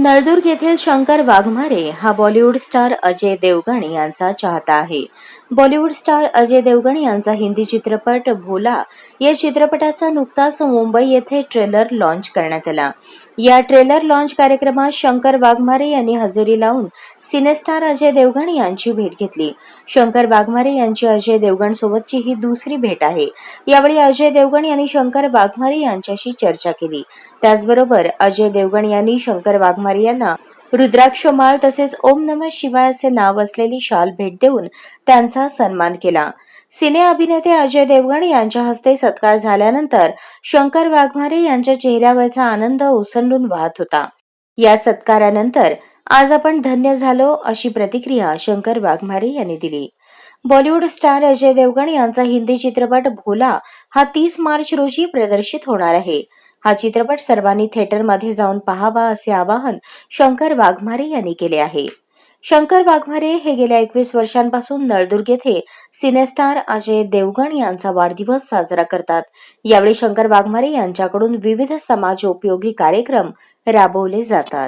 नळदुर्ग येथील शंकर वाघमारे हा बॉलिवूड स्टार अजय देवगण यांचा चाहता आहे. बॉलिवूड स्टार अजय देवगण यांचा हिंदी चित्रपट भोला या चित्रपटाचा नुकताच मुंबई येथे ट्रेलर लॉन्च करण्यात आला. या ट्रेलर लॉन्च कार्यक्रमात शंकर वाघमारे यांनी हजेरी लावून सिनेस्टार अजय देवगण यांची भेट घेतली. शंकर वाघमारे यांची अजय देवगण सोबतची ही दुसरी भेट आहे. यावेळी अजय देवगण यांनी शंकर वाघमारे यांच्याशी चर्चा केली. त्याचबरोबर अजय देवगण यांनी शंकर वाघमारे यांना रुद्राक्ष माळ तसेच ओम नमः शिवाय असे नाव असलेली शाल भेट देऊन त्यांचा सन्मान केला. सिने अभिनेते अजय देवगण यांच्या हस्ते सत्कार झाल्यानंतर शंकर वाघमारे यांच्या चेहऱ्यावरचा आनंद ओसंडून वाहत होता. या सत्कारानंतर आज आपण धन्य झालो अशी प्रतिक्रिया शंकर वाघमारे यांनी दिली. बॉलिवूड स्टार अजय देवगण यांचा हिंदी चित्रपट भोला हा 30 मार्च रोजी प्रदर्शित होणार आहे. हा चित्रपट सर्वांनी थिएटरमध्ये जाऊन पाहावा असे आवाहन शंकर वाघमारे यांनी केले आहे. शंकर वाघमारे हे गेल्या 21 वर्षांपासून नळदुर्ग येथे सिनेस्टार अजय देवगण यांचा वाढदिवस साजरा करतात. यावेळी शंकर वाघमारे यांच्याकडून विविध समाजोपयोगी कार्यक्रम राबवले जातात.